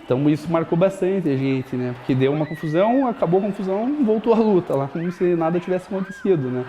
Então isso marcou bastante a gente, né? Porque deu uma confusão, acabou a confusão, voltou a luta lá, como se nada tivesse acontecido, né?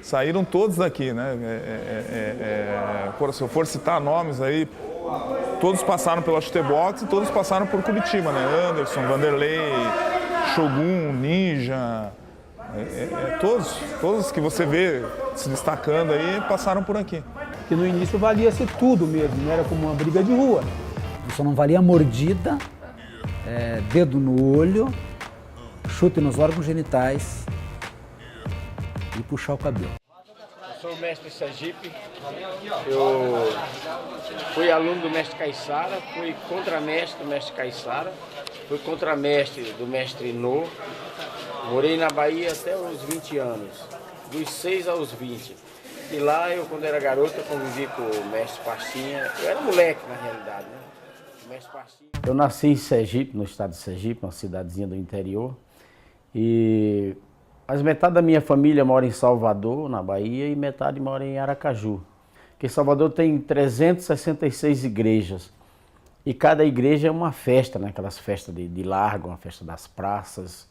Saíram todos daqui, né? Se eu for citar nomes aí, todos passaram pela Chutebox e todos passaram por Curitiba, né? Anderson, Vanderlei, Shogun, Ninja, todos que você vê se destacando aí passaram por aqui. Que no início valia ser tudo mesmo, não era como uma briga de rua. Só não valia mordida, dedo no olho, chute nos órgãos genitais e puxar o cabelo. Eu sou o mestre Sergipe, eu fui aluno do mestre Caiçara, fui contramestre do mestre Caiçara, fui contramestre do mestre Nô, morei na Bahia até os 20 anos, dos 6 aos 20. E lá, quando era garoto, eu convivi com o mestre Pastinha, eu era moleque na realidade, né? O mestre Pastinha. Eu nasci em Sergipe, no estado de Sergipe, uma cidadezinha do interior, mas metade da minha família mora em Salvador, na Bahia, e metade mora em Aracaju. Porque Salvador tem 366 igrejas. E cada igreja é uma festa, né? Aquelas festas de largo, uma festa das praças.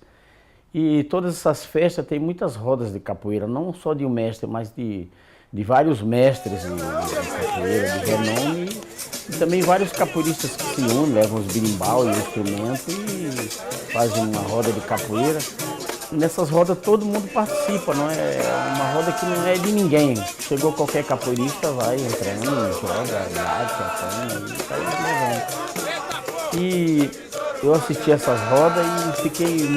E todas essas festas têm muitas rodas de capoeira, não só de um mestre, mas de vários mestres de capoeira, de renome. E também vários capoeiristas que se unem, levam os birimbau e o instrumento e fazem uma roda de capoeira. Nessas rodas todo mundo participa, não é uma roda que não é de ninguém. Chegou qualquer capoeirista, vai entrando, joga, bate, e sai levando. E eu assisti essas rodas e fiquei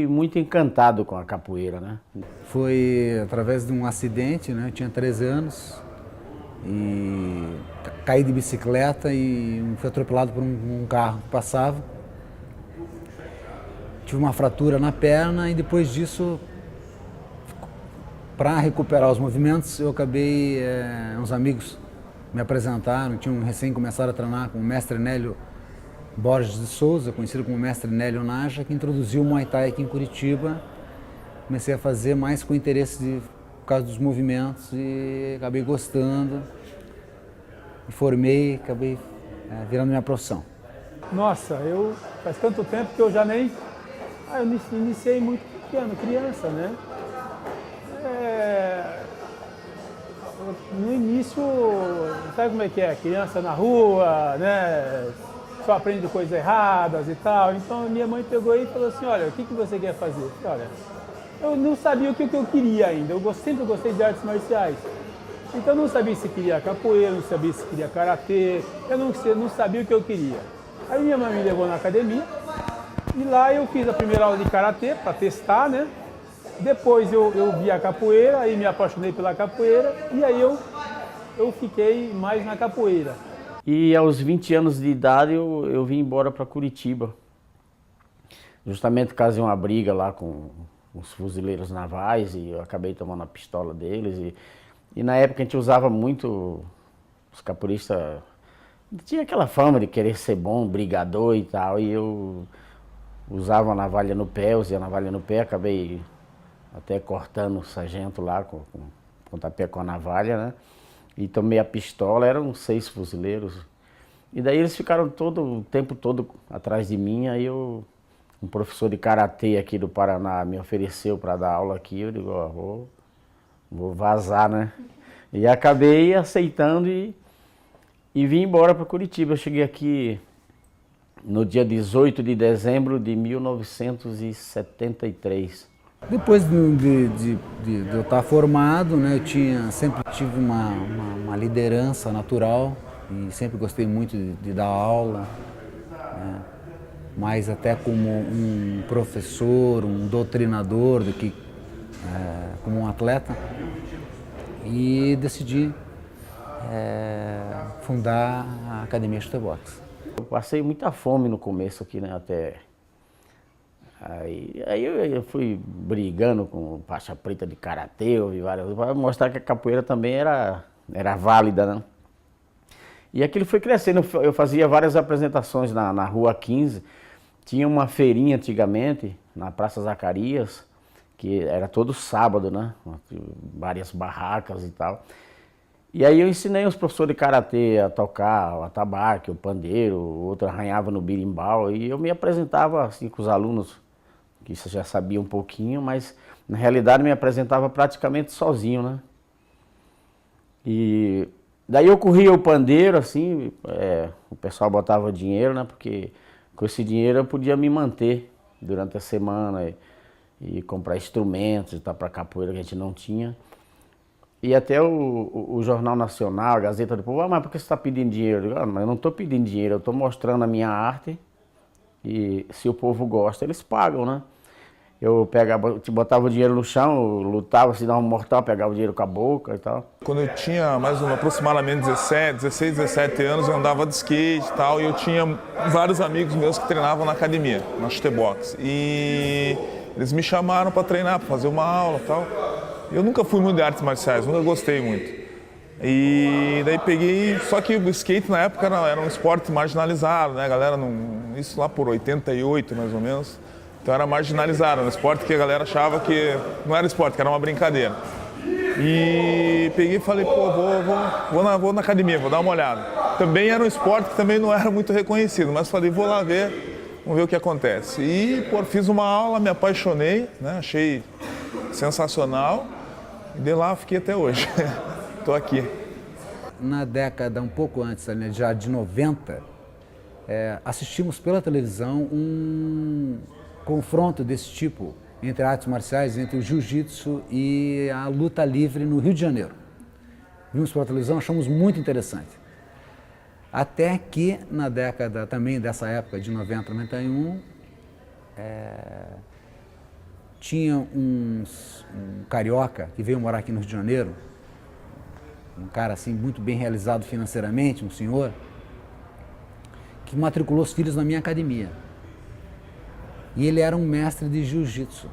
muito encantado com a capoeira, né? Foi através de um acidente, né? Eu tinha 13 anos e caí de bicicleta e fui atropelado por um carro que passava. Tive uma fratura na perna e depois disso, para recuperar os movimentos, eu acabei, uns amigos me apresentaram, tinham recém começado a treinar com o mestre Nélio Borges de Souza, conhecido como mestre Nélio Naja, que introduziu o Muay Thai aqui em Curitiba. Comecei a fazer mais com interesse por causa dos movimentos e acabei gostando. Me formei, acabei virando minha profissão. Nossa, faz tanto tempo que eu já nem... eu iniciei muito pequeno, criança, né? No início, sabe como é que é? Criança na rua, né? Só aprende coisas erradas e tal. Então minha mãe pegou e falou assim, olha, o que você quer fazer? Eu falei, olha, eu não sabia o que eu queria ainda, eu sempre gostei de artes marciais. Então eu não sabia se queria capoeira, não sabia se queria karatê, eu não sabia o que eu queria. Aí minha mãe me levou na academia, e lá eu fiz a primeira aula de karatê para testar, né? Depois eu vi a capoeira, aí me apaixonei pela capoeira e aí eu fiquei mais na capoeira. E aos 20 anos de idade eu vim embora para Curitiba. Justamente por causa de uma briga lá com os fuzileiros navais e eu acabei tomando a pistola deles. E na época a gente usava muito, os capoeiristas, tinha aquela fama de querer ser bom, brigador e tal, e eu usava a navalha no pé, usei a navalha no pé, acabei até cortando o sargento lá com pontapé com a navalha, né? E tomei a pistola, eram 6 fuzileiros. E daí eles ficaram o tempo todo atrás de mim, aí um professor de karatê aqui do Paraná me ofereceu para dar aula aqui, eu digo, ó, vou vazar, né? E acabei aceitando e vim embora para Curitiba. Eu cheguei aqui no dia 18 de dezembro de 1973. Depois de eu estar formado, né, eu sempre tive uma liderança natural e sempre gostei muito de dar aula, né? Mais até como um professor, um doutrinador do que como um atleta. E decidi fundar a Academia Chutebox. Eu passei muita fome no começo aqui, né, até... Aí eu fui brigando com faixa preta de karatê, eu vi várias, para mostrar que a capoeira também era válida, né? E aquilo foi crescendo, eu fazia várias apresentações na Rua 15, tinha uma feirinha antigamente, na Praça Zacarias, que era todo sábado, né? Várias barracas e tal. E aí eu ensinei os professores de karatê a tocar o atabaque, o pandeiro, o outro arranhava no birimbau, e eu me apresentava assim com os alunos, que isso já sabia um pouquinho, mas na realidade me apresentava praticamente sozinho, né? E daí eu corria o pandeiro, assim, o pessoal botava dinheiro, né? Porque com esse dinheiro eu podia me manter durante a semana e comprar instrumentos e tal para capoeira que a gente não tinha. E até o Jornal Nacional, a Gazeta do Povo, mas por que você está pedindo dinheiro? Eu digo, mas eu não estou pedindo dinheiro, eu estou mostrando a minha arte e se o povo gosta, eles pagam, né? Eu botava o dinheiro no chão, lutava, se dava um mortal, pegava o dinheiro com a boca e tal. Quando eu tinha aproximadamente 16, 17 anos, eu andava de skate e tal, e eu tinha vários amigos meus que treinavam na academia, na chutebox. E eles me chamaram para treinar, para fazer uma aula e tal. Eu nunca fui muito de artes marciais, nunca gostei muito. E daí peguei, só que o skate na época era um esporte marginalizado, né, galera? Isso lá por 88 mais ou menos. Então era marginalizado, era um esporte que a galera achava que não era esporte, que era uma brincadeira. E peguei e falei, pô, vou na academia, vou dar uma olhada. Também era um esporte que também não era muito reconhecido, mas falei, vou lá ver, vamos ver o que acontece. E, pô, fiz uma aula, me apaixonei, né, achei sensacional. E de lá fiquei até hoje. Estou aqui. Na década, um pouco antes, né, já de 90, assistimos pela televisão um confronto desse tipo entre artes marciais, entre o jiu-jitsu e a luta livre no Rio de Janeiro. Vimos pela televisão, achamos muito interessante. Até que na década também dessa época, de 90, 91, tinha um carioca que veio morar aqui no Rio de Janeiro, um cara assim muito bem realizado financeiramente, um senhor, que matriculou os filhos na minha academia. E ele era um mestre de jiu-jitsu.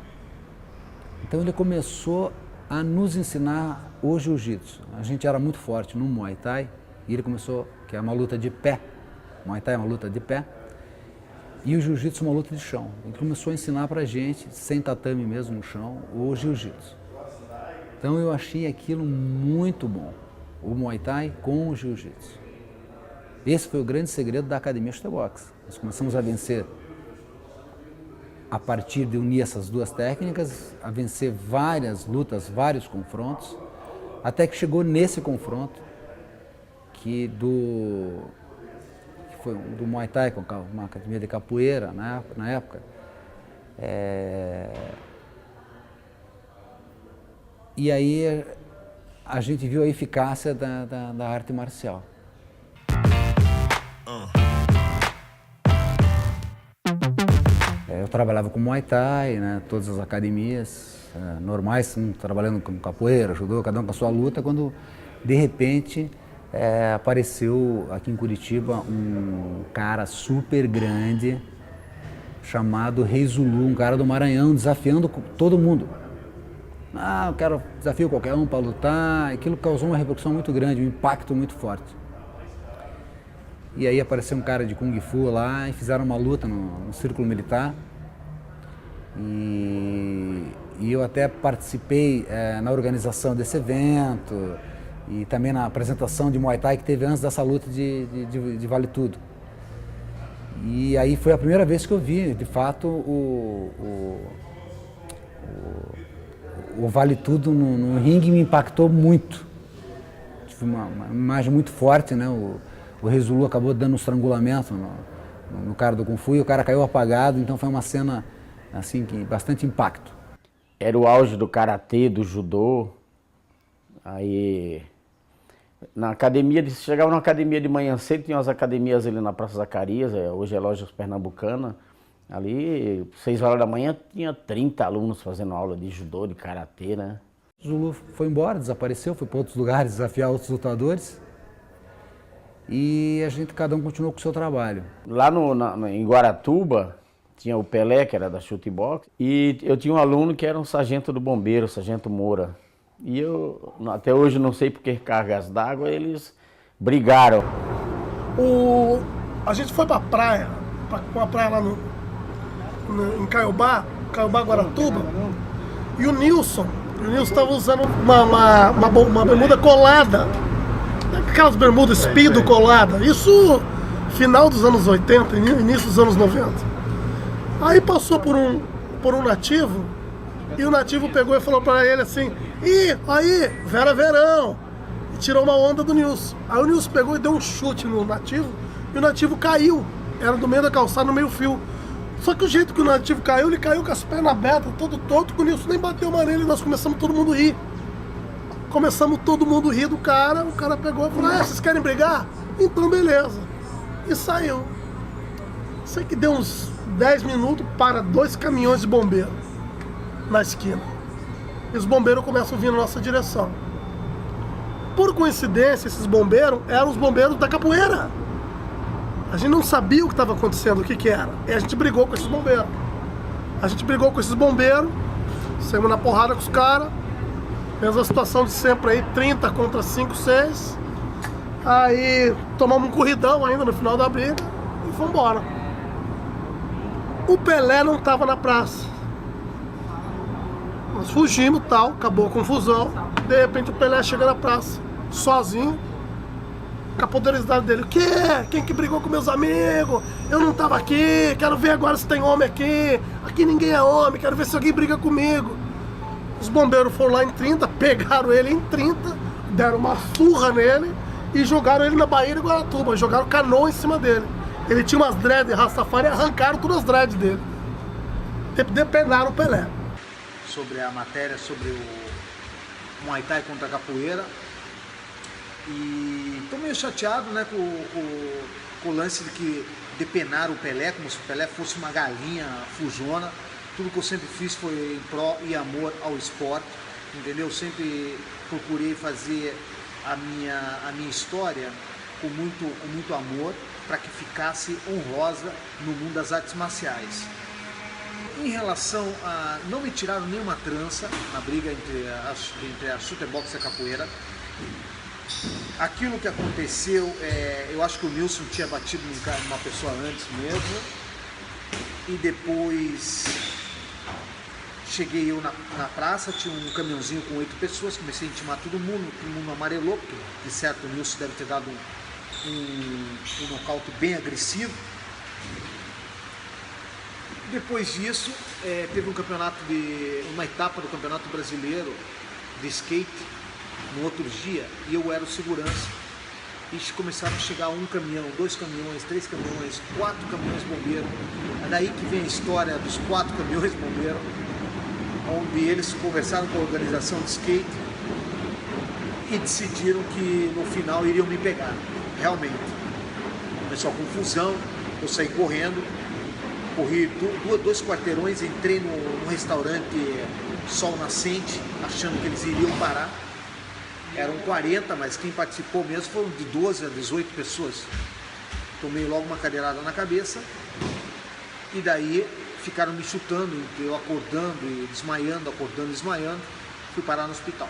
Então ele começou a nos ensinar o jiu-jitsu. A gente era muito forte no Muay Thai, e ele começou, que é uma luta de pé. Muay Thai é uma luta de pé. E o jiu-jitsu é uma luta de chão. Ele começou a ensinar pra gente, sem tatame mesmo no chão, o jiu-jitsu. Então eu achei aquilo muito bom, o Muay Thai com o jiu-jitsu. Esse foi o grande segredo da Academia Chutebox. Nós começamos a vencer a partir de unir essas duas técnicas, a vencer várias lutas, vários confrontos, até que chegou nesse confronto, que foi do Muay Thai com uma academia de capoeira na época. E aí a gente viu a eficácia da arte marcial. Eu trabalhava com Muay Thai, né, todas as academias normais, trabalhando com capoeira, judô, cada um com a sua luta, quando de repente apareceu aqui em Curitiba um cara super grande chamado Rei Zulu, um cara do Maranhão, desafiando todo mundo. Eu quero desafio qualquer um para lutar. Aquilo causou uma repercussão muito grande, um impacto muito forte. E aí apareceu um cara de Kung Fu lá e fizeram uma luta no círculo militar. E eu até participei na organização desse evento e também na apresentação de Muay Thai que teve antes dessa luta de Vale Tudo. E aí foi a primeira vez que eu vi, de fato, o Vale Tudo no ringue me impactou muito. Tive uma imagem muito forte, né? O Rei Zulu acabou dando um estrangulamento no cara do Kung Fu e o cara caiu apagado, então foi uma cena assim que bastante impacto. Era o auge do karatê, do judô. Aí Na academia, chegava na academia de manhã cedo, tinha umas academias ali na Praça Zacarias, hoje é Lojas Pernambucana. Ali, 6 horas da manhã, tinha 30 alunos fazendo aula de judô, de karatê, né? Zulu foi embora, desapareceu, foi para outros lugares desafiar outros lutadores. E a gente, cada um continuou com o seu trabalho. Lá em Guaratuba, tinha o Pelé, que era da Chute Box, e eu tinha um aluno que era um sargento do bombeiro, sargento Moura. E eu, até hoje, não sei por que cargas d'água, eles brigaram. A gente foi pra praia, uma praia lá em Caiobá, Guaratuba, e o Nilson estava usando uma bermuda colada, aquelas bermudas Speedo colada, isso final dos anos 80, início dos anos 90. Aí passou por um nativo, e o nativo pegou e falou pra ele assim: "Ih, aí, Vera Verão", e tirou uma onda do Nilson. Aí o Nilson pegou e deu um chute no nativo, e o nativo caiu, era do meio da calçada, no meio fio. Só que o jeito que o nativo caiu, ele caiu com as pernas abertas, todo tonto, que o Nilson nem bateu uma nele, e nós começamos todo mundo a rir. Começamos todo mundo a rir do cara, o cara pegou e falou: "Vocês querem brigar? Então beleza." E saiu. Sei que deu uns 10 minutos para 2 caminhões de bombeiro na esquina. E os bombeiros começam a vir na nossa direção. Por coincidência, esses bombeiros eram os bombeiros da capoeira. A gente não sabia o que estava acontecendo, o que era. E a gente brigou com esses bombeiros. Saímos na porrada com os caras. Mesma situação de sempre aí, 30 contra 5, 6. Aí tomamos um corridão ainda no final da briga e fomos embora. O Pelé não estava na praça. Nós fugimos e tal, acabou a confusão. De repente o Pelé chega na praça, sozinho, com a poderosidade dele. "O quê? Quem que brigou com meus amigos? Eu não tava aqui, quero ver agora se tem homem aqui. Aqui ninguém é homem, quero ver se alguém briga comigo." Os bombeiros foram lá em 30, pegaram ele em 30, deram uma surra nele e jogaram ele na Baía de Guaratuba, jogaram canoa em cima dele. Ele tinha umas dreads Rastafari e arrancaram todas as dreads dele. Depenaram o Pelé. Sobre a matéria sobre o Muay Thai contra a capoeira. E tô meio chateado, né, com o lance de que depenaram o Pelé, como se o Pelé fosse uma galinha fujona. Tudo que eu sempre fiz foi em pró e amor ao esporte, entendeu? Eu sempre procurei fazer a minha história com muito amor, para que ficasse honrosa no mundo das artes marciais. Em relação a... não me tiraram nenhuma trança na briga entre a Chute Box e a capoeira. Aquilo que aconteceu, eu acho que o Nilson tinha batido numa pessoa antes mesmo. E depois cheguei eu na praça, tinha um caminhãozinho com 8 pessoas, comecei a intimar todo mundo amarelou, porque de certo o Nilson deve ter dado um nocaute bem agressivo. Depois disso, teve uma etapa do Campeonato Brasileiro de skate no outro dia, e eu era o segurança. E começaram a chegar 1 caminhão, 2 caminhões, 3 caminhões, 4 caminhões bombeiros. É daí que vem a história dos 4 caminhões bombeiros, onde eles conversaram com a organização de skate e decidiram que no final iriam me pegar. Realmente. Começou a confusão, eu saí correndo, corri 2 quarteirões, entrei no restaurante Sol Nascente, achando que eles iriam parar. Eram 40, mas quem participou mesmo foram de 12 a 18 pessoas. Tomei logo uma cadeirada na cabeça e daí ficaram me chutando, eu acordando e desmaiando, acordando e desmaiando. Fui parar no hospital.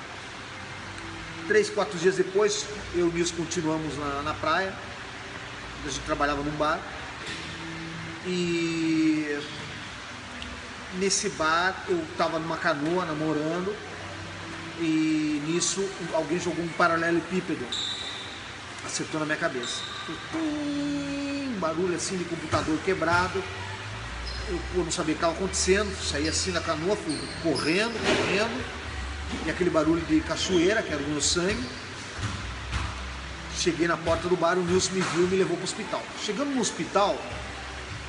3, 4 dias depois, eu e o Nilson continuamos na praia. A gente trabalhava num bar. E nesse bar eu estava numa canoa namorando. E nisso alguém jogou um paralelepípedo, acertou na minha cabeça. Um barulho assim de computador quebrado. Eu não sabia o que estava acontecendo, saí assim da canoa, fui correndo, e aquele barulho de cachoeira, que era o meu sangue. Cheguei na porta do bar, o Nilson me viu e me levou para o hospital. Chegando no hospital,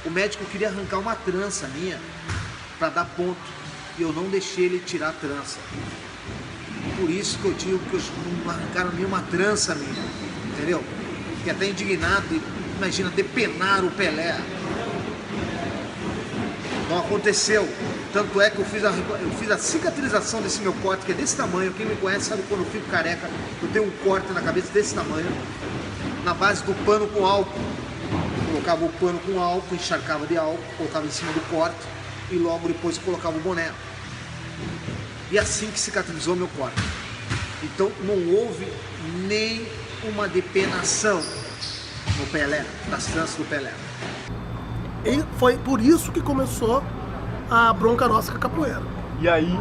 o médico queria arrancar uma trança minha para dar ponto, e eu não deixei ele tirar a trança. por isso que eu digo que não arrancaram nenhuma trança minha, entendeu? Fiquei até indignado, imagina, depenar o Pelé. Não aconteceu. Tanto é que eu fiz a cicatrização desse meu corte, que é desse tamanho. Quem me conhece sabe quando eu fico careca, eu tenho um corte na cabeça desse tamanho, na base do pano com álcool. Colocava o pano com álcool, encharcava de álcool, colocava em cima do corte e logo depois colocava o boné. E assim que cicatrizou meu corte. Então não houve nem uma depenação no Pelé, das tranças do Pelé. E foi por isso que começou a bronca nossa com a capoeira. E aí,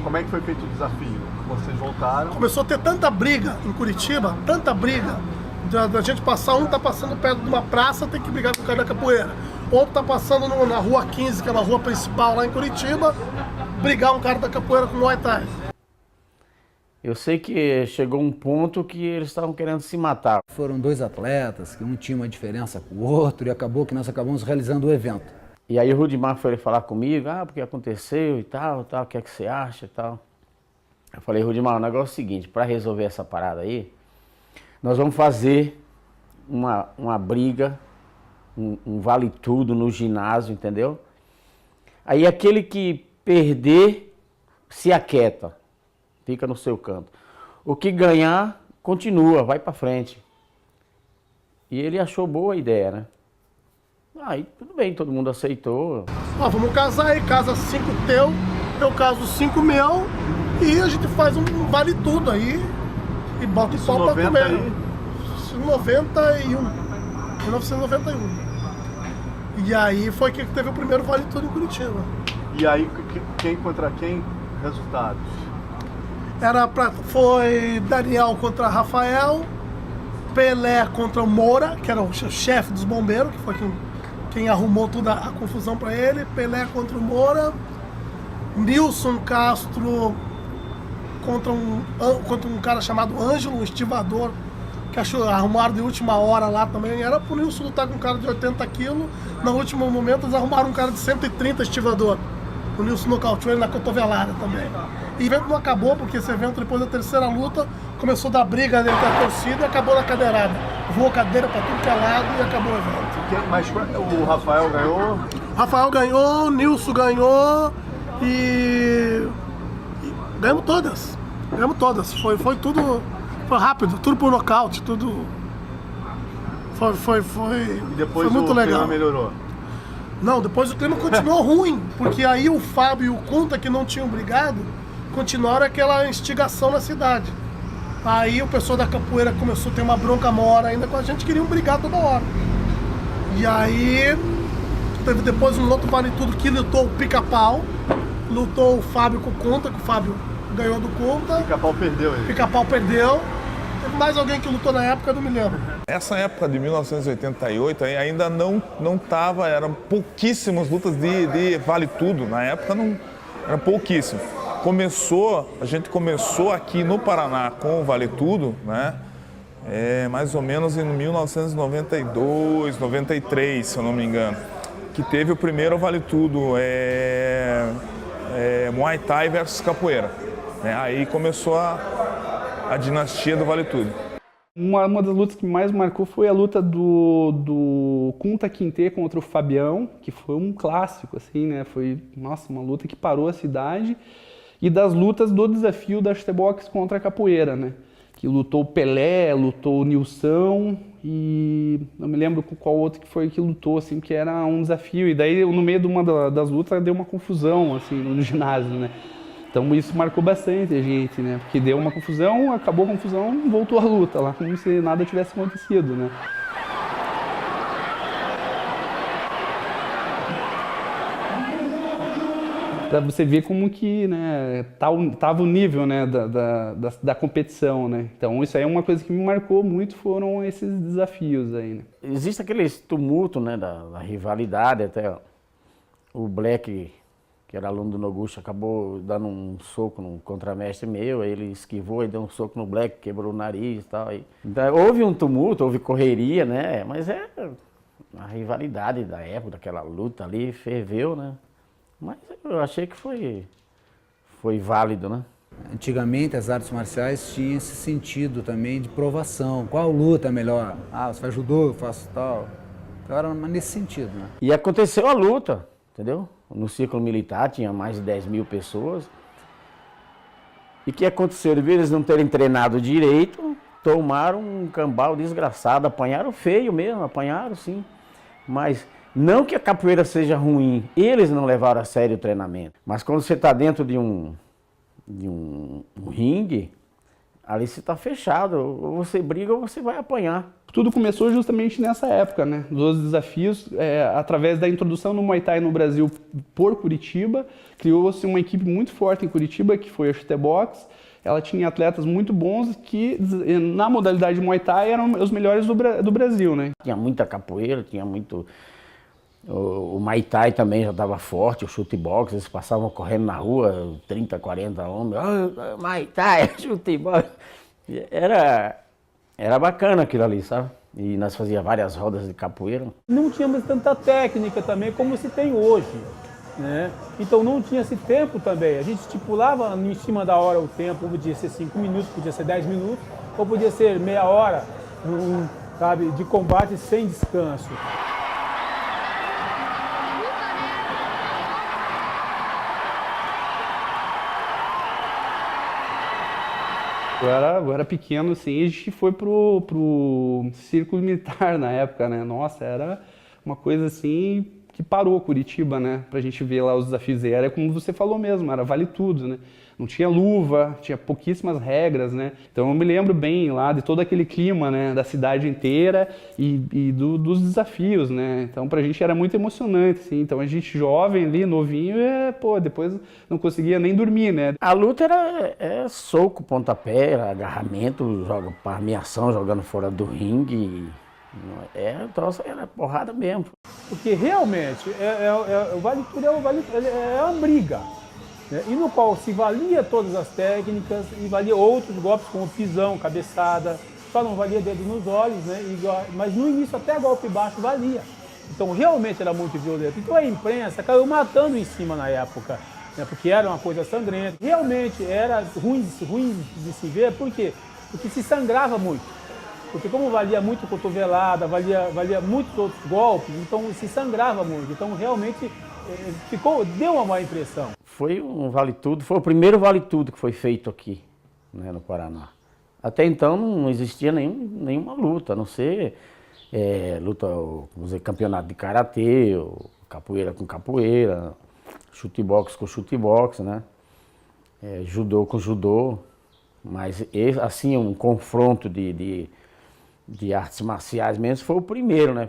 como é que foi feito o desafio? Vocês voltaram? Começou a ter tanta briga em Curitiba, tanta briga, da gente passar, um tá passando perto de uma praça, tem que brigar com o cara da capoeira. Outro tá passando na rua 15, que é uma rua principal lá em Curitiba, brigar um cara da capoeira com o Muay Thai. Eu sei que chegou um ponto que eles estavam querendo se matar. Foram dois atletas, que um tinha uma diferença com o outro, e acabou que nós acabamos realizando o evento. E aí o Rudimar foi falar comigo, porque aconteceu e tal, o que é que você acha e tal. Eu falei, Rudimar, o negócio é o seguinte, para resolver essa parada aí, nós vamos fazer uma briga, um vale tudo no ginásio, entendeu? Aí aquele que perder, se aquieta, fica no seu canto. O que ganhar, continua, vai pra frente. E ele achou boa a ideia, né? Aí tudo bem, todo mundo aceitou. Vamos casar aí, casa 5 teu, eu caso 5 meu, e a gente faz um vale tudo aí, e bota o pau pra comer. 1991. E aí foi que teve o primeiro vale tudo em Curitiba. E aí, quem contra quem? Resultados? Foi Daniel contra Rafael, Pelé contra o Moura, que era o chefe dos bombeiros, que foi quem arrumou toda a confusão para ele. Pelé contra o Moura, Nilson Castro contra um cara chamado Ângelo, um estivador, que arrumaram de última hora lá também. Era pro Nilson lutar com um cara de 80 quilos, no último momento eles arrumaram um cara de 130 estivador. O Nilson nocauteou ele na cotovelada também. E o evento não acabou, porque esse evento, depois da terceira luta, começou a dar briga entre a torcida e acabou na cadeirada. Voou cadeira pra tudo que é lado e acabou o evento. Mas o Rafael ganhou? Rafael ganhou, o Nilson ganhou e ganhamos todas. Ganhamos todas. Foi tudo. Foi rápido, tudo por nocaute, tudo. Foi E depois muito legal. O clima melhorou? Não, depois o clima continuou ruim, porque aí o Fábio e o Kunta, que não tinham brigado, continuaram aquela instigação na cidade. Aí o pessoal da capoeira começou a ter uma bronca maior ainda com a gente, queriam brigar toda hora. E aí teve depois um outro vale tudo que lutou o Pica-Pau, lutou o Fábio com o Kunta, que o Fábio ganhou do Kunta. Pica-Pau perdeu ele. Pica-Pau perdeu. Teve mais alguém que lutou na época, eu não me lembro. Essa época de 1988 ainda não tava, eram pouquíssimas lutas de vale tudo. Na época não era pouquíssimo. A gente começou aqui no Paraná com o vale tudo, né? Mais ou menos em 1992, 93, se eu não me engano, que teve o primeiro vale tudo, Muay Thai versus capoeira. Né? Aí começou a dinastia do vale tudo. Uma das lutas que mais marcou foi a luta do Kunta Kinte contra o Fabião, que foi um clássico, assim, né? Foi, nossa, uma luta que parou a cidade. E das lutas do desafio da chutebox contra a capoeira, né? Que lutou o Pelé, lutou o Nilson e não me lembro qual outro que foi que lutou, assim, que era um desafio. E daí, no meio de uma das lutas, deu uma confusão, assim, no ginásio, né? Então isso marcou bastante a gente, né? Porque deu uma confusão, acabou a confusão, voltou a luta lá, como se nada tivesse acontecido, né? Pra você ver como que, né, tava o nível, né, da competição, né? Então isso aí é uma coisa que me marcou muito, foram esses desafios aí, né? Existe aquele tumulto, né, da rivalidade, até o Black, que era aluno do Noguchi, acabou dando um soco num contramestre meu, aí ele esquivou e deu um soco no Black, quebrou o nariz e tal. Então, houve um tumulto, houve correria, né, mas a rivalidade da época, daquela luta ali, ferveu, né. Mas eu achei que foi válido, né? Antigamente as artes marciais tinham esse sentido também de provação. Qual luta é melhor? Ah, você faz judô, eu faço tal. Então era nesse sentido, né? E aconteceu a luta, entendeu? No círculo militar tinha mais de 10 mil pessoas. E o que aconteceu? Devido eles não terem treinado direito, tomaram um cambal desgraçado, apanharam feio mesmo, apanharam sim. Mas não que a capoeira seja ruim, eles não levaram a sério o treinamento. Mas quando você está dentro de um ringue, ali você está fechado, ou você briga ou você vai apanhar. Tudo começou justamente nessa época, né? Dos desafios, através da introdução do Muay Thai no Brasil por Curitiba, criou-se uma equipe muito forte em Curitiba, que foi a Chutebox. Ela tinha atletas muito bons que, na modalidade Muay Thai, eram os melhores do Brasil, né? Tinha muita capoeira, tinha muito... O Muay Thai também já estava forte, o chutebox, eles passavam correndo na rua, 30, 40 homens, oh, Muay Thai, chutebox. Era bacana aquilo ali, sabe? E nós fazíamos várias rodas de capoeira. Não tínhamos tanta técnica também como se tem hoje, né? Então não tinha esse tempo também. A gente estipulava em cima da hora o tempo, podia ser 5 minutos, podia ser 10 minutos, ou podia ser meia hora, sabe, de combate sem descanso. Eu era pequeno, assim, e a gente foi pro círculo militar na época, né? Nossa, era uma coisa assim que parou Curitiba, né? Pra gente ver lá os desafios. E era como você falou mesmo, era vale tudo, né? Não tinha luva, tinha pouquíssimas regras, né? Então eu me lembro bem lá de todo aquele clima, né? Da cidade inteira e dos desafios, né? Então pra gente era muito emocionante, assim. Então a gente jovem ali, novinho, depois não conseguia nem dormir, né? A luta era soco, pontapé, era agarramento, armeação, jogando fora do ringue. Era porrada mesmo. Porque realmente o Vale Tudo é uma briga, né? E no qual se valia todas as técnicas e valia outros golpes como pisão, cabeçada, só não valia dedo nos olhos, né? Mas no início até golpe baixo valia. Então realmente era muito violento. Então a imprensa caiu matando em cima na época, né? Porque era uma coisa sangrenta. Realmente era ruim de se ver, por quê? Porque se sangrava muito. Porque como valia muito cotovelada, valia muitos outros golpes, então se sangrava muito. Então realmente deu uma má impressão. Foi um vale tudo, foi o primeiro vale tudo que foi feito aqui, né, no Paraná. Até então não existia nenhuma luta, a não ser luta, vamos dizer, campeonato de karatê, capoeira com capoeira, chutebox com chutebox, né? Judô com judô. Mas assim, um confronto de artes marciais mesmo foi o primeiro, né?